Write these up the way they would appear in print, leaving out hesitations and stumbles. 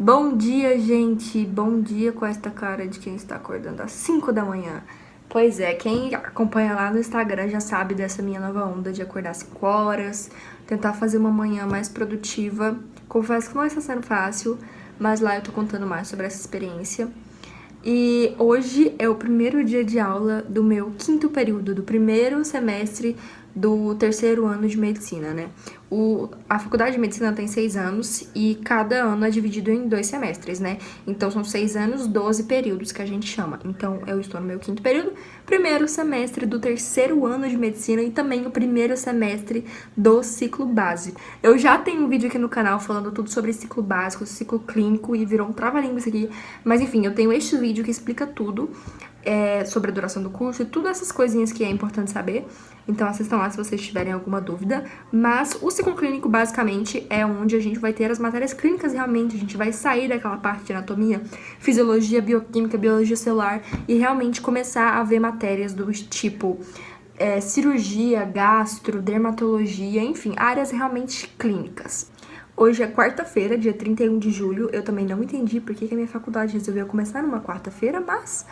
Bom dia, gente! Bom dia com esta cara de quem está acordando às 5 da manhã. Pois é, quem acompanha lá no Instagram já sabe dessa minha nova onda de acordar às 5 horas, tentar fazer uma manhã mais produtiva. Confesso que não está sendo fácil, mas lá eu tô contando mais sobre essa experiência. E hoje é o primeiro dia de aula do meu quinto período, do primeiro semestre do terceiro ano de medicina, né? A faculdade de medicina tem 6 anos e cada ano é dividido em 2 semestres, né? Então são 6 anos, 12 períodos que a gente chama. Então eu estou no meu quinto período, primeiro semestre do terceiro ano de medicina e também o primeiro semestre do ciclo básico. Eu já tenho um vídeo aqui no canal falando tudo sobre ciclo básico, ciclo clínico e virou um trava-língua isso aqui. Mas enfim, eu tenho este vídeo que explica tudo sobre a duração do curso e todas essas coisinhas que é importante saber. Então assistam lá se vocês tiverem alguma dúvida. Mas o ciclo clínico basicamente é onde a gente vai ter as matérias clínicas realmente. A gente vai sair daquela parte de anatomia, fisiologia, bioquímica, biologia celular e realmente começar a ver matérias do tipo cirurgia, gastro, dermatologia, enfim, áreas realmente clínicas. Hoje é quarta-feira, dia 31 de julho. Eu também não entendi por que a minha faculdade resolveu começar numa quarta-feira, mas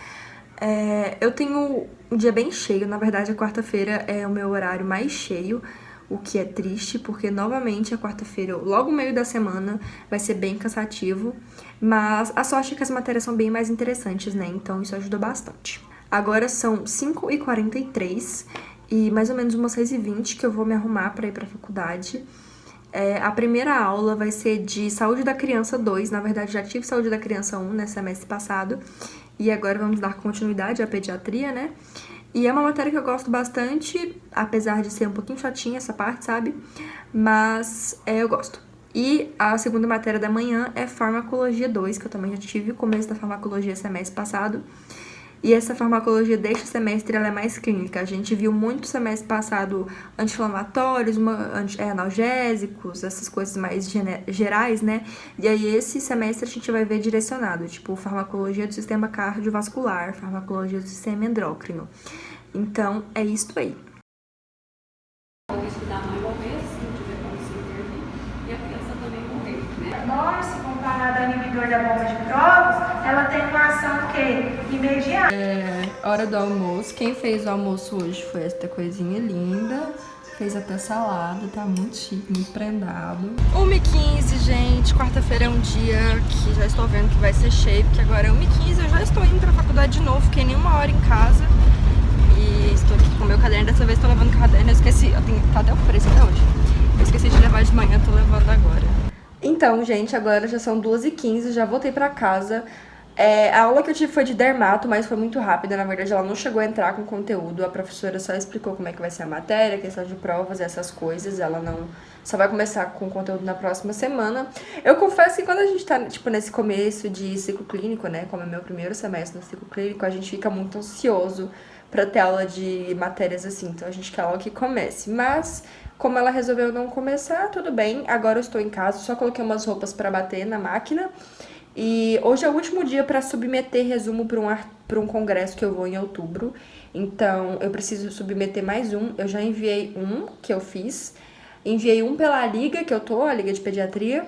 eu tenho um dia bem cheio. Na verdade, a quarta-feira é o meu horário mais cheio, o que é triste, porque novamente a quarta-feira, logo no meio da semana, vai ser bem cansativo. Mas a sorte é que as matérias são bem mais interessantes, né? Então isso ajuda bastante. Agora são 5h43 e mais ou menos umas 6h20 que eu vou me arrumar para ir para a faculdade. A primeira aula vai ser de Saúde da Criança 2, na verdade já tive Saúde da Criança 1, né, semestre passado, e agora vamos dar continuidade à pediatria, né, e é uma matéria que eu gosto bastante, apesar de ser um pouquinho chatinha essa parte, sabe, mas eu gosto. E a segunda matéria da manhã é Farmacologia 2, que eu também já tive o começo da farmacologia semestre passado. E essa farmacologia deste semestre ela é mais clínica. A gente viu muito semestre passado anti-inflamatórios, analgésicos, essas coisas mais gerais, né? E aí esse semestre a gente vai ver direcionado, tipo farmacologia do sistema cardiovascular, farmacologia do sistema endócrino. Então é isso aí. Se comparado ao inibidor da bomba de prótons, ela tem uma ação que imediata. Hora do almoço. Quem fez o almoço hoje foi esta coisinha linda. Fez até salada, tá muito chique, muito prendado. 1h15, gente. Quarta-feira é um dia que já estou vendo que vai ser cheio, porque agora é 1h15, eu já estou indo pra faculdade de novo, fiquei nem uma hora em casa. E estou aqui com o meu caderno, dessa vez estou levando o caderno, eu esqueci, tá até o preço até hoje. Eu esqueci de levar de manhã, tô levando agora. Então, gente, agora já são 2h15, já voltei pra casa. A aula que eu tive foi de dermato, mas foi muito rápida. Na verdade, ela não chegou a entrar com conteúdo. A professora só explicou como é que vai ser a matéria, questão de provas, essas coisas. Ela não... Só vai começar com conteúdo na próxima semana. Eu confesso que quando a gente tá, tipo, nesse começo de ciclo clínico, né? Como é meu primeiro semestre no ciclo clínico, a gente fica muito ansioso pra ter aula de matérias assim. Então, a gente quer logo que comece. Mas... como ela resolveu não começar, tudo bem. Agora eu estou em casa, só coloquei umas roupas para bater na máquina. E hoje é o último dia para submeter resumo para um congresso que eu vou em outubro. Então eu preciso submeter mais um. Eu já enviei um que eu fiz. Enviei um pela liga que eu tô, a Liga de Pediatria.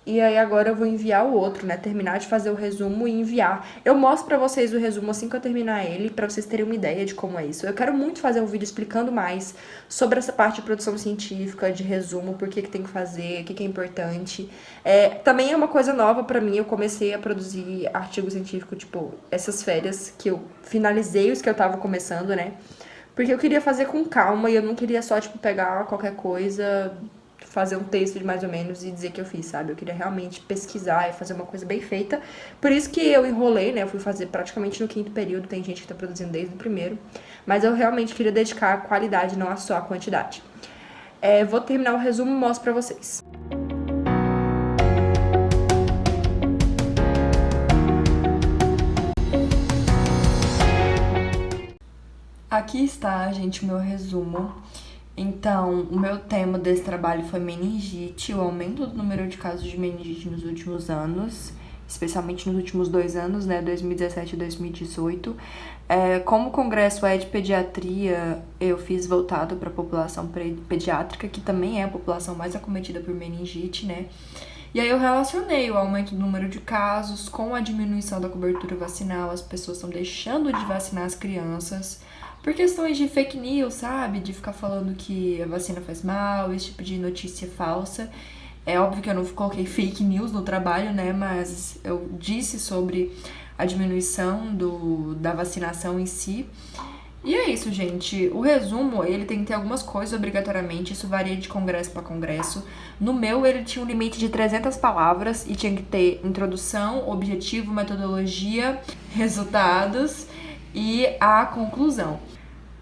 E aí agora eu vou enviar o outro, né? Terminar de fazer o resumo e enviar. Eu mostro pra vocês o resumo assim que eu terminar ele, pra vocês terem uma ideia de como é isso. Eu quero muito fazer um vídeo explicando mais sobre essa parte de produção científica, de resumo, por que tem que fazer, o que é importante. Também é uma coisa nova pra mim, eu comecei a produzir artigo científico, tipo, essas férias que eu finalizei os que eu tava começando, né? Porque eu queria fazer com calma e eu não queria só, tipo, pegar qualquer coisa... fazer um texto de mais ou menos e dizer que eu fiz, sabe? Eu queria realmente pesquisar e fazer uma coisa bem feita. Por isso que eu enrolei, né? Eu fui fazer praticamente no quinto período. Tem gente que tá produzindo desde o primeiro. Mas eu realmente queria dedicar a qualidade, não só a quantidade. Vou terminar o resumo e mostro pra vocês. Aqui está, gente, o meu resumo. Então, o meu tema desse trabalho foi meningite, o aumento do número de casos de meningite nos últimos anos, especialmente nos últimos 2 anos, né, 2017 e 2018. Como o congresso é de pediatria, eu fiz voltado para a população pediátrica, que também é a população mais acometida por meningite, né? E aí eu relacionei o aumento do número de casos com a diminuição da cobertura vacinal. As pessoas estão deixando de vacinar as crianças por questões de fake news, sabe? De ficar falando que a vacina faz mal, esse tipo de notícia falsa. É óbvio que eu não coloquei fake news no trabalho, né? Mas eu disse sobre a diminuição da vacinação em si. E é isso, gente. O resumo, ele tem que ter algumas coisas obrigatoriamente. Isso varia de congresso para congresso. No meu, ele tinha um limite de 300 palavras e tinha que ter introdução, objetivo, metodologia, resultados e a conclusão.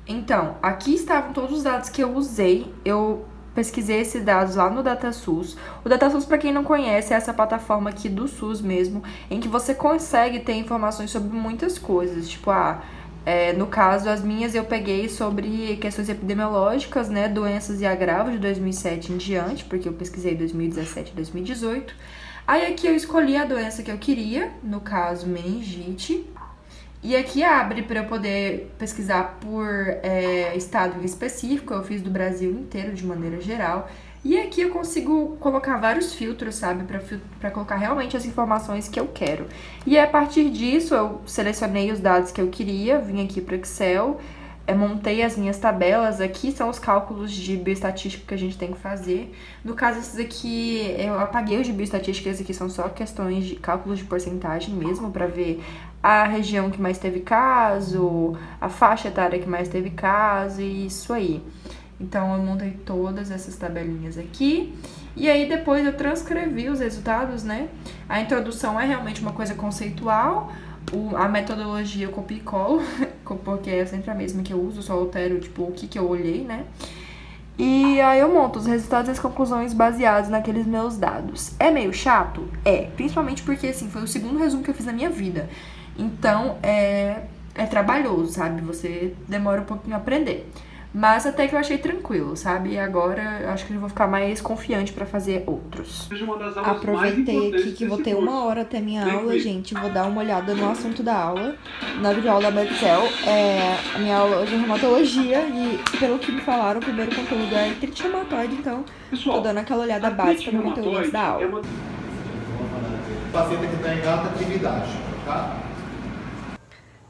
Então, aqui estavam todos os dados que eu usei. Eu pesquisei esses dados lá no DataSUS. O DataSUS, para quem não conhece, é essa plataforma aqui do SUS mesmo, em que você consegue ter informações sobre muitas coisas. Tipo, no caso, as minhas eu peguei sobre questões epidemiológicas, né, doenças e agravos de 2007 em diante, porque eu pesquisei 2017 e 2018. Aí aqui eu escolhi a doença que eu queria, no caso, meningite. E aqui abre para eu poder pesquisar por estado em específico, eu fiz do Brasil inteiro de maneira geral. E aqui eu consigo colocar vários filtros, sabe, para colocar realmente as informações que eu quero. E a partir disso eu selecionei os dados que eu queria, vim aqui para o Excel, montei as minhas tabelas. Aqui são os cálculos de bioestatística que a gente tem que fazer. No caso, esses aqui, eu apaguei os de bioestatística, esses aqui são só questões de cálculos de porcentagem mesmo, para ver a região que mais teve caso, a faixa etária que mais teve caso e isso aí. Então, eu montei todas essas tabelinhas aqui. E aí, depois eu transcrevi os resultados, né? A introdução é realmente uma coisa conceitual. A metodologia eu copio e colo, porque é sempre a mesma que eu uso, só altero, tipo, o que eu olhei, né? E aí eu monto os resultados e as conclusões baseados naqueles meus dados. É meio chato? É. Principalmente porque, assim, foi o segundo resumo que eu fiz na minha vida. Então, é trabalhoso, sabe? Você demora um pouquinho a aprender. Mas até que eu achei tranquilo, sabe? E agora eu acho que eu vou ficar mais confiante pra fazer outros. Aproveitei aqui que vou ter 1 hora até minha aula, gente. Vou dar uma olhada no assunto da aula, na videoaula da Excel. A minha aula hoje é reumatologia e, pelo que me falaram, o primeiro conteúdo é artrite reumatoide, então tô dando aquela olhada básica no conteúdo antes da aula. Paciente que está em alta atividade, tá?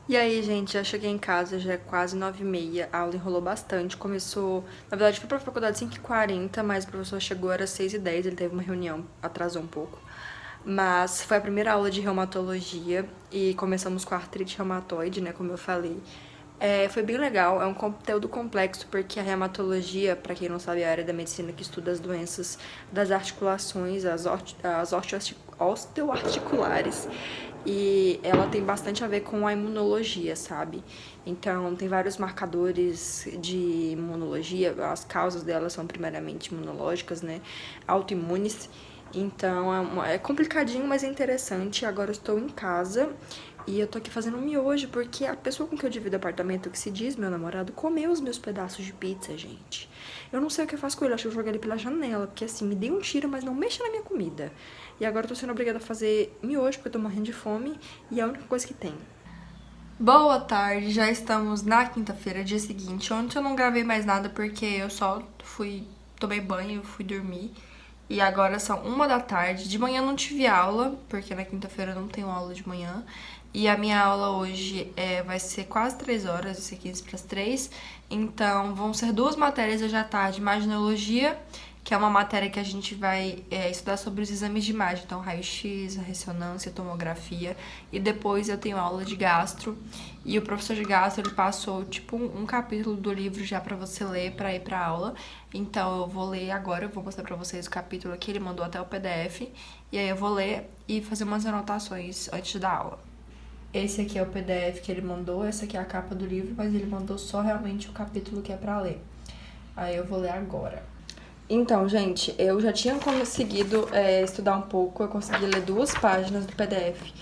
E aí, gente, já cheguei em casa, já é quase 9h30, a aula enrolou bastante, começou... Na verdade, fui pra faculdade 5h40, mas o professor chegou, era 6h10, ele teve uma reunião, atrasou um pouco. Mas foi a primeira aula de reumatologia e começamos com a artrite reumatoide, né, como eu falei. Foi bem legal, é um conteúdo complexo, porque a reumatologia, pra quem não sabe, é a área da medicina que estuda as doenças das articulações, as osteoarticulares. E ela tem bastante a ver com a imunologia, sabe? Então, tem vários marcadores de imunologia, as causas delas são primeiramente imunológicas, né? Autoimunes. Então, é complicadinho, mas é interessante. Agora eu estou em casa e eu tô aqui fazendo um miojo, porque a pessoa com que eu divido apartamento, que se diz meu namorado, comeu os meus pedaços de pizza, gente. Eu não sei o que eu faço com ele, acho que eu joguei ele pela janela, porque assim, me dê um tiro, mas não mexa na minha comida. E agora eu tô sendo obrigada a fazer miojo, porque eu tô morrendo de fome, e é a única coisa que tem. Boa tarde, já estamos na quinta-feira, dia seguinte. Ontem eu não gravei mais nada, porque eu só tomei banho, fui dormir. E agora são 1h da tarde. De manhã não tive aula, porque na quinta-feira eu não tenho aula de manhã. E a minha aula hoje vai ser quase 3 horas, vai ser 15 para as 3. Então vão ser 2 matérias hoje à tarde. Imaginologia, que é uma matéria que a gente vai estudar sobre os exames de imagem. Então raio-x, ressonância, tomografia. E depois eu tenho aula de gastro. E o professor de gastro, ele passou tipo um capítulo do livro já pra você ler pra ir pra aula. Então eu vou ler agora, eu vou mostrar pra vocês o capítulo aqui, ele mandou até o PDF. E aí eu vou ler e fazer umas anotações antes da aula. Esse aqui é o PDF que ele mandou, essa aqui é a capa do livro, mas ele mandou só realmente o capítulo que é pra ler. Aí eu vou ler agora. Então, gente, eu já tinha conseguido estudar um pouco, eu consegui ler 2 páginas do PDF.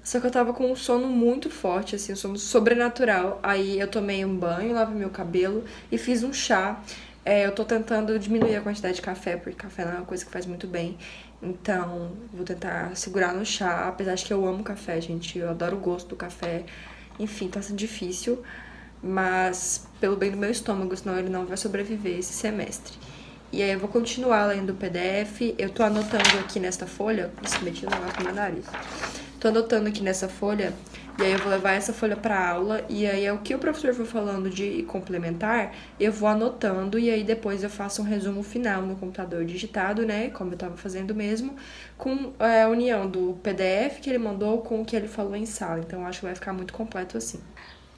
Só que eu tava com um sono muito forte, assim, um sono sobrenatural. Aí eu tomei um banho, lavei meu cabelo e fiz um chá. Eu tô tentando diminuir a quantidade de café, porque café não é uma coisa que faz muito bem. Então, vou tentar segurar no chá, apesar de que eu amo café, gente. Eu adoro o gosto do café. Enfim, tá sendo difícil, mas pelo bem do meu estômago, senão ele não vai sobreviver esse semestre. E aí eu vou continuar lendo o PDF. Eu tô anotando aqui nesta folha. Isso, meti o negócio no meu nariz. Tô anotando aqui nessa folha. E aí eu vou levar essa folha pra aula. E aí o que o professor for falando de complementar, eu vou anotando. E aí depois eu faço um resumo final no computador digitado, né? Como eu tava fazendo mesmo. Com a união do PDF que ele mandou com o que ele falou em sala. Então eu acho que vai ficar muito completo assim.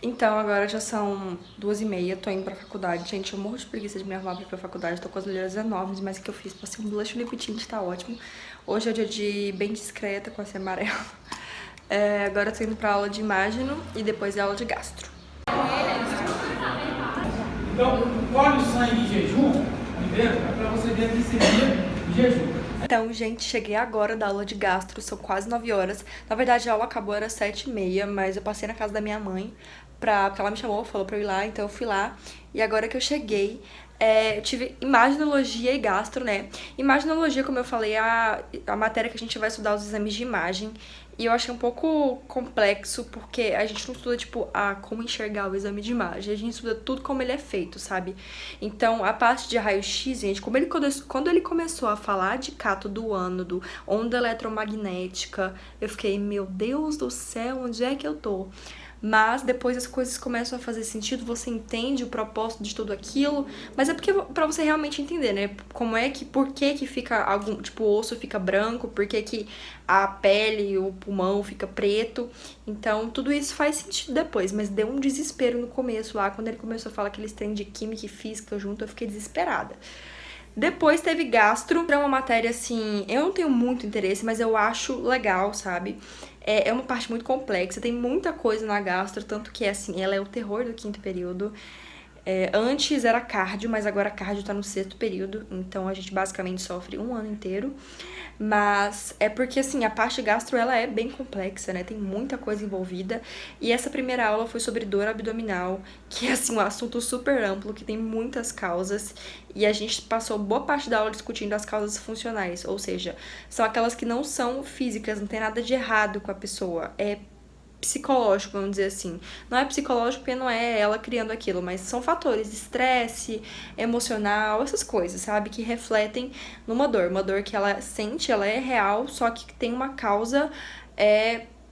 Então, agora já são 2h30, tô indo pra faculdade. Gente, eu morro de preguiça de me arrumar pra ir pra faculdade. Tô com as olheiras enormes, mas o que eu fiz? Passei um blush lip tint, tá ótimo. Hoje é o dia de bem discreta, com esse amarelo. Agora eu tô indo pra aula de imagino e depois aula de gastro. Então, colhe o sangue em jejum, primeiro, pra você ver a glicemia em jejum. Então, gente, cheguei agora da aula de gastro, são quase 9 horas. Na verdade, a aula acabou, era 7h30, mas eu passei na casa da minha mãe, porque ela me chamou, falou pra eu ir lá, então eu fui lá. E agora que eu cheguei, eu tive imaginologia e gastro, né? Imaginologia, como eu falei, é a matéria que a gente vai estudar os exames de imagem. E eu achei um pouco complexo, porque a gente não estuda, tipo, como enxergar o exame de imagem. A gente estuda tudo como ele é feito, sabe? Então, a parte de raio-x, gente, quando ele começou a falar de cátodo ânodo, onda eletromagnética, eu fiquei, meu Deus do céu, onde é que eu tô? Mas depois as coisas começam a fazer sentido, você entende o propósito de tudo aquilo, mas é porque pra você realmente entender, né? Por que fica algum, tipo, o osso fica branco, por que a pele, o pulmão fica preto. Então, tudo isso faz sentido depois, mas deu um desespero no começo lá, quando ele começou a falar aqueles trem de química e física junto, eu fiquei desesperada. Depois teve gastro, é uma matéria assim, eu não tenho muito interesse, mas eu acho legal, sabe? É uma parte muito complexa, tem muita coisa na gastro, tanto que assim, ela é o terror do 5º período. Antes era cardio, mas agora cardio tá no 6º período, então a gente basicamente sofre um ano inteiro. Mas é porque, assim, a parte gastro, ela é bem complexa, né? Tem muita coisa envolvida. E essa primeira aula foi sobre dor abdominal, que é, assim, um assunto super amplo, que tem muitas causas. E a gente passou boa parte da aula discutindo as causas funcionais, ou seja, são aquelas que não são físicas, não tem nada de errado com a pessoa. É psicológico, vamos dizer assim. Não é psicológico porque não é ela criando aquilo, mas são fatores, estresse, emocional, essas coisas, sabe? Que refletem numa dor. Uma dor que ela sente, ela é real, só que tem uma causa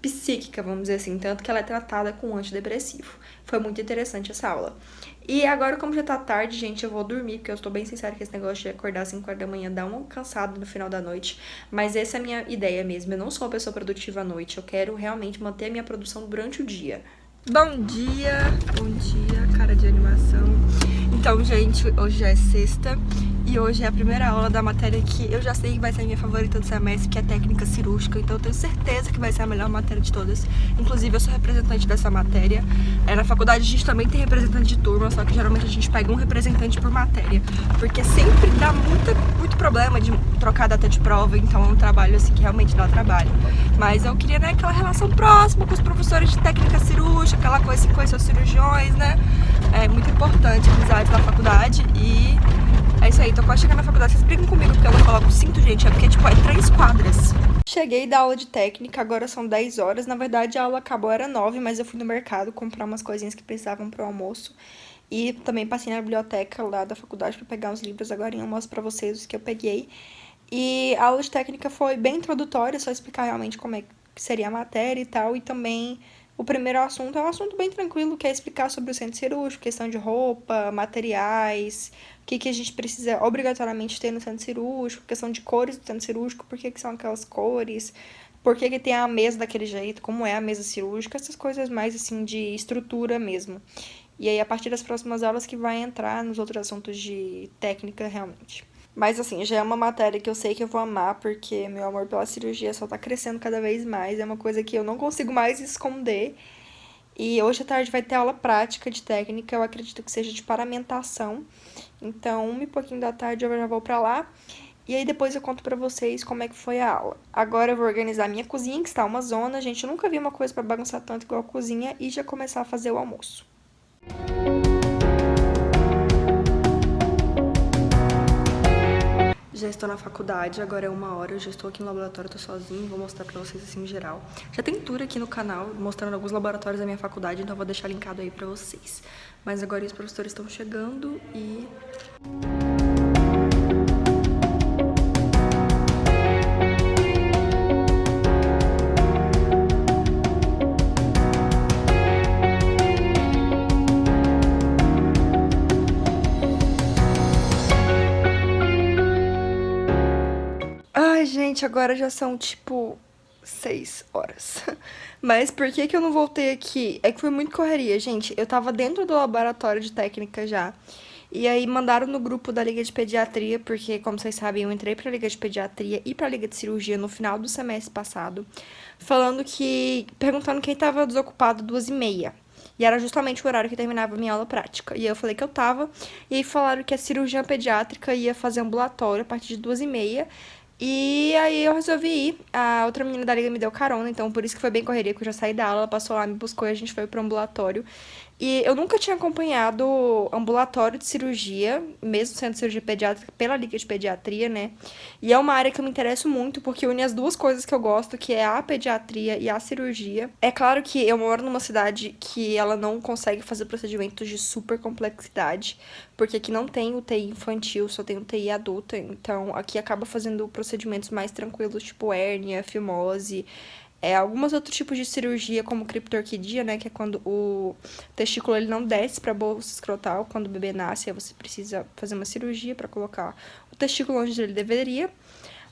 psíquica, vamos dizer assim, tanto que ela é tratada com antidepressivo. Foi muito interessante essa aula. E agora, como já tá tarde, gente, eu vou dormir, porque eu estou bem sincera que esse negócio de acordar às 5 horas da manhã dá um cansado no final da noite. Mas essa é a minha ideia mesmo. Eu não sou uma pessoa produtiva à noite. Eu quero realmente manter a minha produção durante o dia. Bom dia, cara de animação. Então, gente, hoje já é sexta e hoje é a primeira aula da matéria que eu já sei que vai ser a minha favorita do semestre, que é técnica cirúrgica. Então eu tenho certeza que vai ser a melhor matéria de todas. Inclusive, eu sou representante dessa matéria. Na faculdade a gente também tem representante de turma, só que geralmente a gente pega um representante por matéria, porque sempre dá muito problema de trocar data de prova, então é um trabalho assim que realmente dá trabalho. Mas eu queria, né, aquela relação próxima com os professores de técnica cirúrgica, aquela coisa assim, com os seus cirurgiões, né? É muito importante a amizade na faculdade e é isso aí. Tô quase chegando na faculdade, vocês brigam comigo porque eu não coloco cinto, gente, é porque tipo, é 3 quadras. Cheguei da aula de técnica, agora são 10 horas, na verdade a aula acabou, era 9, mas eu fui no mercado comprar umas coisinhas que precisavam pro almoço. E também passei na biblioteca lá da faculdade pra pegar uns livros, agora eu mostro pra vocês os que eu peguei. E a aula de técnica foi bem introdutória, só explicar realmente como é que seria a matéria e tal, e também o primeiro assunto é um assunto bem tranquilo, que é explicar sobre o centro cirúrgico, questão de roupa, materiais, o que a gente precisa obrigatoriamente ter no centro cirúrgico, questão de cores do centro cirúrgico, por que são aquelas cores, por que tem a mesa daquele jeito, como é a mesa cirúrgica, essas coisas mais assim de estrutura mesmo. E aí, a partir das próximas aulas que vai entrar nos outros assuntos de técnica realmente. Mas assim, já é uma matéria que eu sei que eu vou amar, porque meu amor pela cirurgia só tá crescendo cada vez mais. É uma coisa que eu não consigo mais esconder. E hoje à tarde vai ter aula prática de técnica, eu acredito que seja de paramentação. Então, 1h pouquinho da tarde eu já vou pra lá. E aí depois eu conto pra vocês como é que foi a aula. Agora eu vou organizar a minha cozinha, que está uma zona. Gente, eu nunca vi uma coisa pra bagunçar tanto igual a cozinha. E já começar a fazer o almoço. Já estou na faculdade, agora é 1h, eu já estou aqui no laboratório, tô sozinha, vou mostrar pra vocês assim em geral. Já tem tour aqui no canal, mostrando alguns laboratórios da minha faculdade, então eu vou deixar linkado aí pra vocês. Mas agora os professores estão chegando e... Gente, agora já são, tipo, 6 horas. Mas por que eu não voltei aqui? É que foi muito correria, gente. Eu tava dentro do laboratório de técnica já. E aí mandaram no grupo da Liga de Pediatria, porque, como vocês sabem, eu entrei pra Liga de Pediatria e pra Liga de Cirurgia no final do semestre passado, perguntando quem tava desocupado 2h30. E era justamente o horário que terminava a minha aula prática. E eu falei que eu tava, e aí falaram que a cirurgiã pediátrica ia fazer ambulatório a partir de 2h30. E aí eu resolvi ir. A outra menina da Liga me deu carona, então por isso que foi bem correria, que eu já saí da aula, ela passou lá, me buscou e a gente foi pro ambulatório. E eu nunca tinha acompanhado ambulatório de cirurgia, mesmo sendo cirurgia pediátrica, pela Liga de Pediatria, né? E é uma área que eu me interesso muito, porque une as duas coisas que eu gosto, que é a pediatria e a cirurgia. É claro que eu moro numa cidade que ela não consegue fazer procedimentos de super complexidade, porque aqui não tem UTI infantil, só tem UTI adulta, então aqui acaba fazendo procedimentos mais tranquilos, tipo hérnia, fimose, alguns outros tipos de cirurgia, como criptorquidia, né, que é quando o testículo ele não desce para a bolsa escrotal, quando o bebê nasce, aí você precisa fazer uma cirurgia para colocar o testículo onde ele deveria.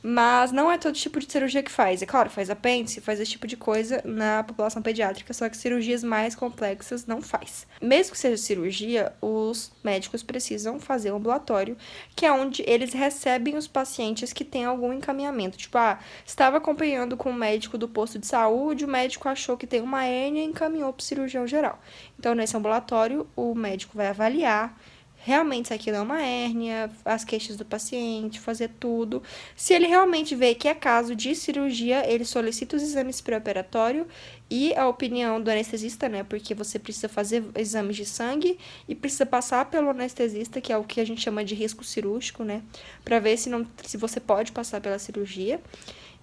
Mas não é todo tipo de cirurgia que faz. É claro, faz apêndice, faz esse tipo de coisa na população pediátrica, só que cirurgias mais complexas não faz. Mesmo que seja cirurgia, os médicos precisam fazer um ambulatório, que é onde eles recebem os pacientes que têm algum encaminhamento. Tipo, estava acompanhando com o médico do posto de saúde, o médico achou que tem uma hérnia e encaminhou para o cirurgião geral. Então, nesse ambulatório, o médico vai avaliar realmente se aquilo é uma hérnia, as queixas do paciente, fazer tudo. Se ele realmente vê que é caso de cirurgia, ele solicita os exames pré-operatório e a opinião do anestesista, né? Porque você precisa fazer exames de sangue e precisa passar pelo anestesista, que é o que a gente chama de risco cirúrgico, né? Pra ver se você pode passar pela cirurgia.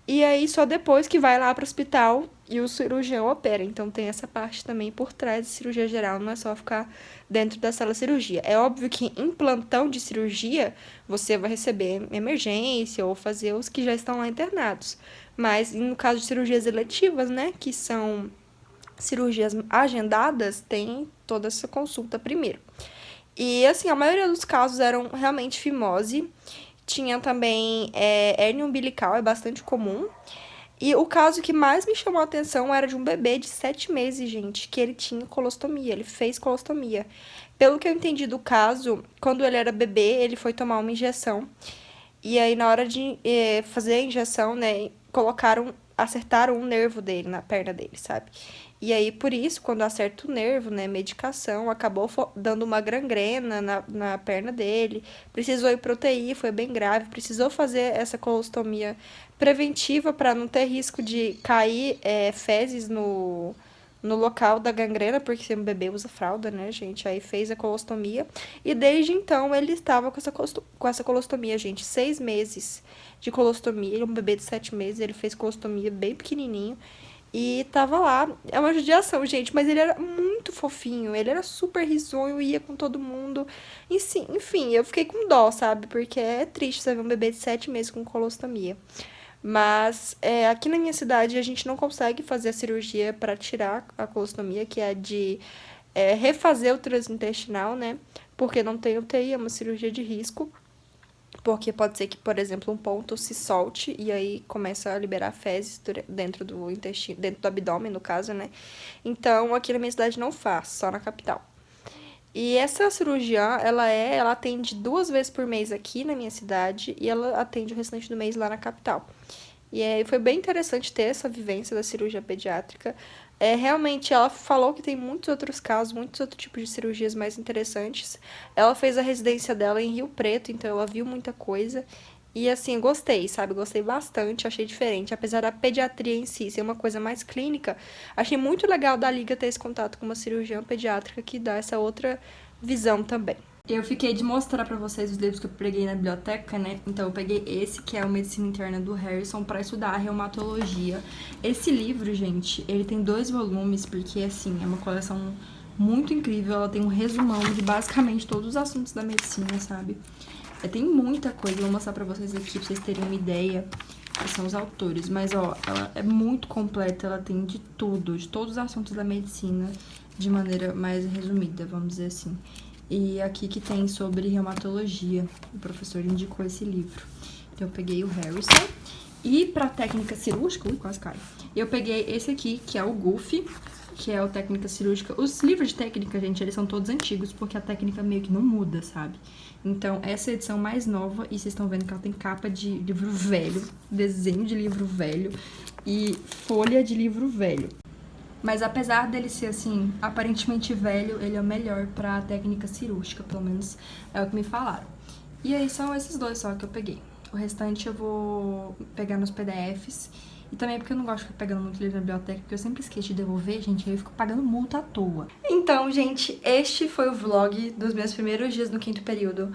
E aí, só depois que vai lá para o hospital e o cirurgião opera. Então, tem essa parte também por trás da cirurgia geral, não é só ficar dentro da sala de cirurgia. É óbvio que em plantão de cirurgia, você vai receber emergência ou fazer os que já estão lá internados. Mas, no caso de cirurgias eletivas, né, que são cirurgias agendadas, tem toda essa consulta primeiro. E, assim, a maioria dos casos eram realmente fimose. Tinha também hérnia umbilical, é bastante comum. E o caso que mais me chamou a atenção era de um bebê de 7 meses, gente, que ele tinha colostomia, ele fez colostomia. Pelo que eu entendi do caso, quando ele era bebê, ele foi tomar uma injeção. E aí, na hora de fazer a injeção, né, acertaram um nervo dele, na perna dele, sabe? E aí, por isso, quando acerta o nervo, né, medicação, acabou dando uma gangrena na perna dele, precisou ir pro UTI, foi bem grave, precisou fazer essa colostomia preventiva para não ter risco de cair fezes no local da gangrena, porque o bebê usa fralda, né, gente? Aí fez a colostomia, e desde então ele estava com essa colostomia, gente, 6 meses de colostomia, ele é um bebê de 7 meses, ele fez colostomia bem pequenininho, e tava lá, é uma judiação, gente, mas ele era muito fofinho, ele era super risonho, ia com todo mundo. Enfim, eu fiquei com dó, sabe? Porque é triste você ver um bebê de 7 meses com colostomia. Mas aqui na minha cidade a gente não consegue fazer a cirurgia para tirar a colostomia, que é de refazer o trânsito intestinal, né? Porque não tem UTI, é uma cirurgia de risco. Porque pode ser que, por exemplo, um ponto se solte e aí começa a liberar fezes dentro do intestino, dentro do abdômen, no caso, né? Então, aqui na minha cidade não faz, só na capital. E essa cirurgiã, ela atende 2 vezes por mês aqui na minha cidade e ela atende o restante do mês lá na capital. E aí foi bem interessante ter essa vivência da cirurgia pediátrica. Realmente, ela falou que tem muitos outros casos, muitos outros tipos de cirurgias mais interessantes. Ela fez a residência dela em Rio Preto, então ela viu muita coisa. E assim, gostei, sabe? Gostei bastante, achei diferente. Apesar da pediatria em si ser uma coisa mais clínica, achei muito legal da Liga ter esse contato com uma cirurgiã pediátrica que dá essa outra visão também. Eu fiquei de mostrar pra vocês os livros que eu peguei na biblioteca, né? Então eu peguei esse, que é o Medicina Interna do Harrison, pra estudar a reumatologia. Esse livro, gente, ele tem 2 volumes, porque, assim, é uma coleção muito incrível. Ela tem um resumão de basicamente todos os assuntos da medicina, sabe? Tem muita coisa, eu vou mostrar pra vocês aqui, pra vocês terem uma ideia, que são os autores. Mas, ó, ela é muito completa, ela tem de tudo, de todos os assuntos da medicina, de maneira mais resumida, vamos dizer assim. E aqui que tem sobre reumatologia, o professor indicou esse livro. Então eu peguei o Harrison. E pra técnica cirúrgica, quase cai. Eu peguei esse aqui, que é o Goofy, que é o técnica cirúrgica. Os livros de técnica, gente, eles são todos antigos, porque a técnica meio que não muda, sabe? Então, essa é a edição mais nova, e vocês estão vendo que ela tem capa de livro velho, desenho de livro velho e folha de livro velho. Mas apesar dele ser, assim, aparentemente velho, ele é o melhor pra técnica cirúrgica, pelo menos é o que me falaram. E aí são esses dois só que eu peguei. O restante eu vou pegar nos PDFs. E também porque eu não gosto de ficar pegando muito livro na biblioteca, porque eu sempre esqueço de devolver, gente, aí eu fico pagando multa à toa. Então, gente, este foi o vlog dos meus primeiros dias no 5º período.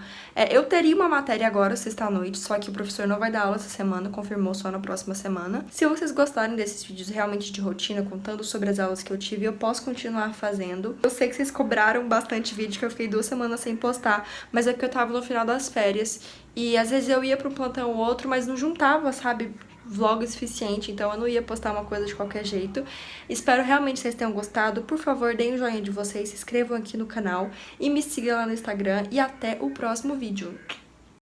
Eu teria uma matéria agora, sexta-noite, só que o professor não vai dar aula essa semana, confirmou só na próxima semana. Se vocês gostarem desses vídeos realmente de rotina, contando sobre as aulas que eu tive, eu posso continuar fazendo. Eu sei que vocês cobraram bastante vídeo, que eu fiquei 2 semanas sem postar, mas é porque eu tava no final das férias. E às vezes eu ia pra um plantão ou outro, mas não juntava, sabe, vlog suficiente, então eu não ia postar uma coisa de qualquer jeito. Espero realmente que vocês tenham gostado. Por favor, deem um joinha de vocês, se inscrevam aqui no canal e me sigam lá no Instagram. E até o próximo vídeo.